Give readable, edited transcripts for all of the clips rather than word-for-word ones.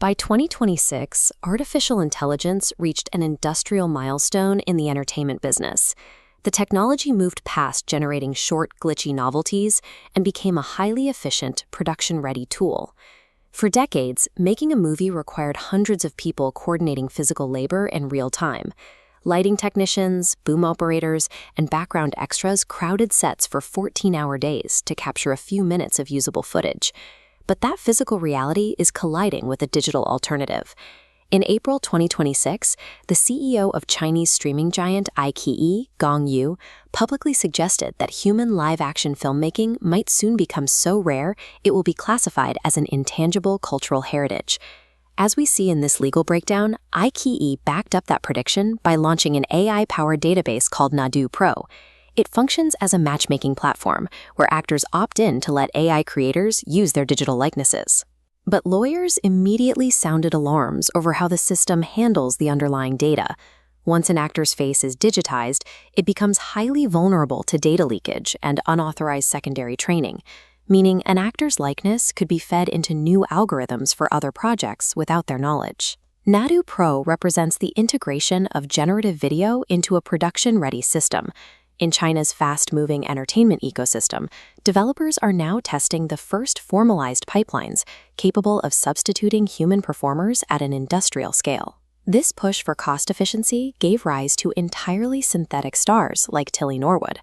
By 2026, artificial intelligence reached an industrial milestone in the entertainment business. The technology moved past generating short, glitchy novelties and became a highly efficient, production-ready tool. For decades, making a movie required hundreds of people coordinating physical labor in real time. Lighting technicians, boom operators, and background extras crowded sets for 14-hour days to capture a few minutes of usable footage. But that physical reality is colliding with a digital alternative. In April 2026, the CEO of Chinese streaming giant iQIYI, Kuang-Yu, publicly suggested that human live-action filmmaking might soon become so rare it will be classified as an intangible cultural heritage. As we see in this legal breakdown, iQIYI backed up that prediction by launching an AI-powered database called Nadu Pro. It functions as a matchmaking platform where actors opt in to let AI creators use their digital likenesses. But lawyers immediately sounded alarms over how the system handles the underlying data. Once an actor's face is digitized, it becomes highly vulnerable to data leakage and unauthorized secondary training, meaning an actor's likeness could be fed into new algorithms for other projects without their knowledge. Nadu Pro represents the integration of generative video into a production-ready system. In China's fast-moving entertainment ecosystem, developers are now testing the first formalized pipelines capable of substituting human performers at an industrial scale. This push for cost efficiency gave rise to entirely synthetic stars like Tilly Norwood.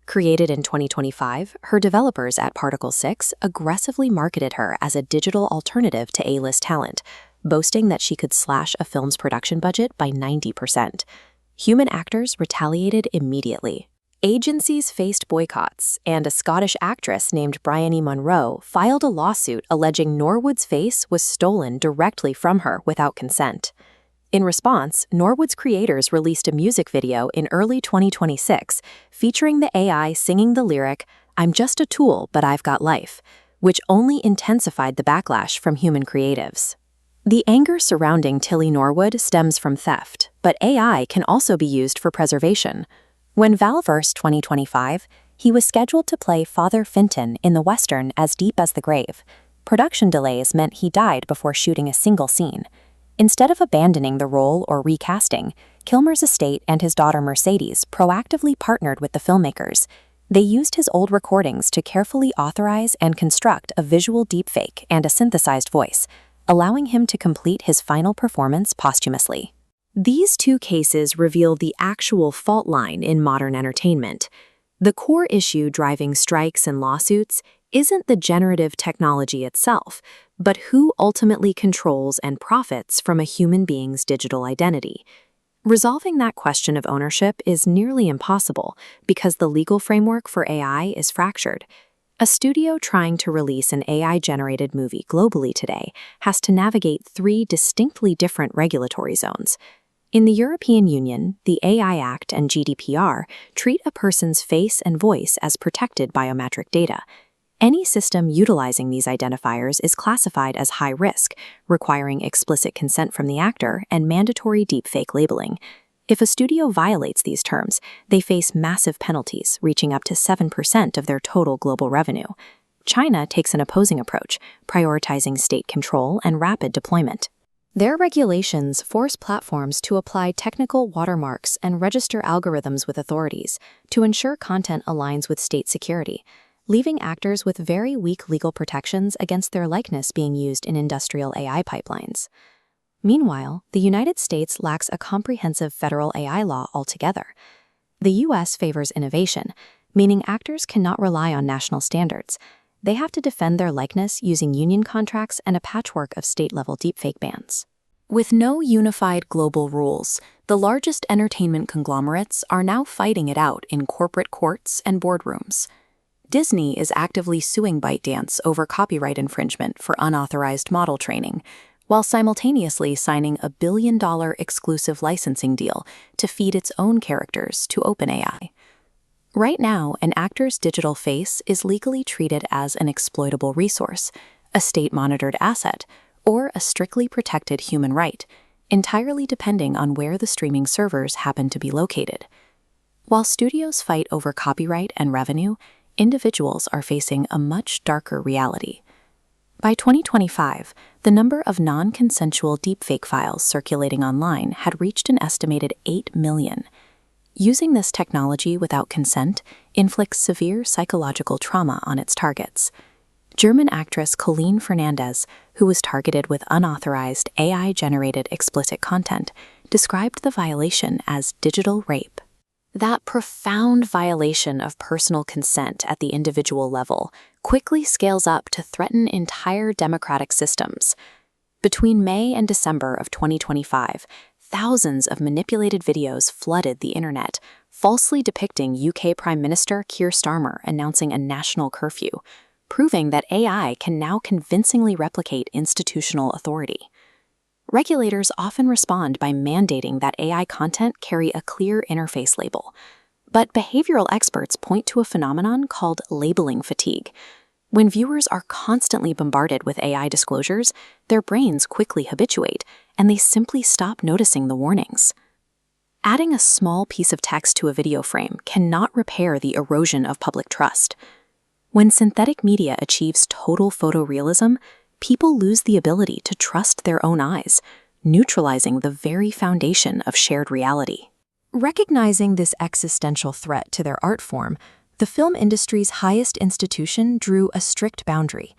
Created in 2025, her developers at Particle 6 aggressively marketed her as a digital alternative to A-list talent, boasting that she could slash a film's production budget by 90%. Human actors retaliated immediately. Agencies faced boycotts, and a Scottish actress named Bryony Munro filed a lawsuit alleging Norwood's face was stolen directly from her without consent. In response, Norwood's creators released a music video in early 2026 featuring the AI singing the lyric, "I'm just a tool, but I've got life," which only intensified the backlash from human creatives. The anger surrounding Tilly Norwood stems from theft, but AI can also be used for preservation. When Val versed 2025, he was scheduled to play Father Finton in the western As Deep as the Grave. Production delays meant he died before shooting a single scene. Instead of abandoning the role or recasting, Kilmer's estate and his daughter Mercedes proactively partnered with the filmmakers. They used his old recordings to carefully authorize and construct a visual deepfake and a synthesized voice, allowing him to complete his final performance posthumously. These two cases reveal the actual fault line in modern entertainment. The core issue driving strikes and lawsuits isn't the generative technology itself, but who ultimately controls and profits from a human being's digital identity. Resolving that question of ownership is nearly impossible because the legal framework for AI is fractured. A studio trying to release an AI-generated movie globally today has to navigate three distinctly different regulatory zones. In the European Union, the AI Act and GDPR treat a person's face and voice as protected biometric data. Any system utilizing these identifiers is classified as high risk, requiring explicit consent from the actor and mandatory deepfake labeling. If a studio violates these terms, they face massive penalties, reaching up to 7% of their total global revenue. China takes an opposing approach, prioritizing state control and rapid deployment. Their regulations force platforms to apply technical watermarks and register algorithms with authorities to ensure content aligns with state security, leaving actors with very weak legal protections against their likeness being used in industrial AI pipelines. Meanwhile, the United States lacks a comprehensive federal AI law altogether. The U.S. favors innovation, meaning actors cannot rely on national standards. They have to defend their likeness using union contracts and a patchwork of state-level deepfake bans. With no unified global rules, the largest entertainment conglomerates are now fighting it out in corporate courts and boardrooms. Disney is actively suing ByteDance over copyright infringement for unauthorized model training, while simultaneously signing a $1 billion exclusive licensing deal to feed its own characters to OpenAI. Right now, an actor's digital face is legally treated as an exploitable resource, a state-monitored asset, or a strictly protected human right, entirely depending on where the streaming servers happen to be located. While studios fight over copyright and revenue, individuals are facing a much darker reality. By 2025, the number of non-consensual deepfake files circulating online had reached an estimated 8 million. Using this technology without consent inflicts severe psychological trauma on its targets. German actress Colleen Fernandez, who was targeted with unauthorized AI-generated explicit content, described the violation as digital rape. That profound violation of personal consent at the individual level quickly scales up to threaten entire democratic systems. Between May and December of 2025, thousands of manipulated videos flooded the internet, falsely depicting UK Prime Minister Keir Starmer announcing a national curfew, proving that AI can now convincingly replicate institutional authority. Regulators often respond by mandating that AI content carry a clear interface label. But behavioral experts point to a phenomenon called labeling fatigue. When viewers are constantly bombarded with AI disclosures, their brains quickly habituate, and they simply stop noticing the warnings. Adding a small piece of text to a video frame cannot repair the erosion of public trust. When synthetic media achieves total photorealism, people lose the ability to trust their own eyes, neutralizing the very foundation of shared reality. Recognizing this existential threat to their art form, the film industry's highest institution drew a strict boundary.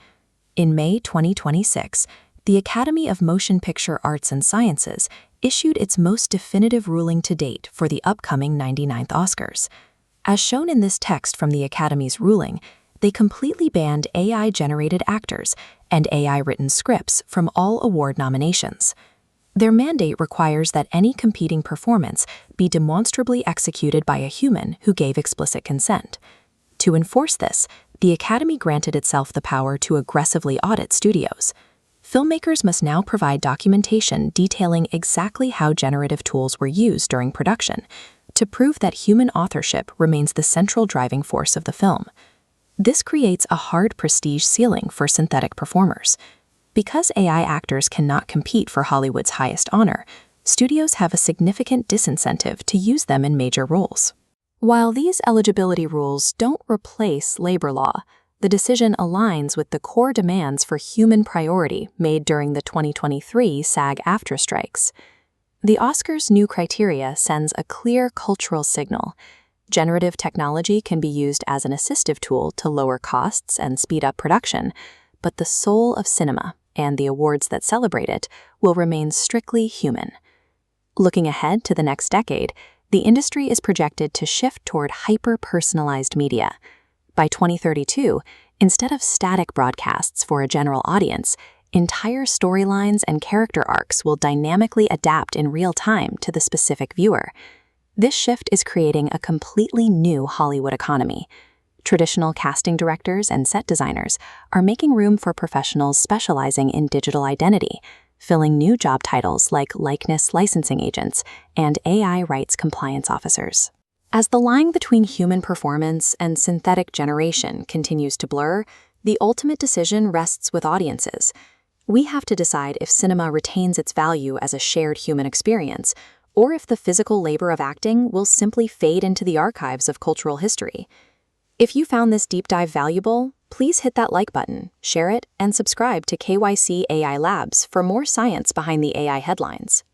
In May 2026, the Academy of Motion Picture Arts and Sciences issued its most definitive ruling to date for the upcoming 99th Oscars. As shown in this text from the Academy's ruling, they completely banned AI-generated actors and AI-written scripts from all award nominations. Their mandate requires that any competing performance be demonstrably executed by a human who gave explicit consent. To enforce this, the Academy granted itself the power to aggressively audit studios. Filmmakers must now provide documentation detailing exactly how generative tools were used during production to prove that human authorship remains the central driving force of the film. This creates a hard prestige ceiling for synthetic performers. Because AI actors cannot compete for Hollywood's highest honor, studios have a significant disincentive to use them in major roles. While these eligibility rules don't replace labor law, the decision aligns with the core demands for human priority made during the 2023 SAG-AFTRA strikes. The Oscars' new criteria sends a clear cultural signal. Generative technology can be used as an assistive tool to lower costs and speed up production, but the soul of cinema, and the awards that celebrate it, will remain strictly human. Looking ahead to the next decade, the industry is projected to shift toward hyper-personalized media. By 2032, instead of static broadcasts for a general audience, entire storylines and character arcs will dynamically adapt in real time to the specific viewer. This shift is creating a completely new Hollywood economy. Traditional casting directors and set designers are making room for professionals specializing in digital identity, filling new job titles like likeness licensing agents and AI rights compliance officers. As the line between human performance and synthetic generation continues to blur, the ultimate decision rests with audiences. We have to decide if cinema retains its value as a shared human experience, or if the physical labor of acting will simply fade into the archives of cultural history. If you found this deep dive valuable, please hit that like button, share it, and subscribe to KYC AI Labs for more science behind the AI headlines.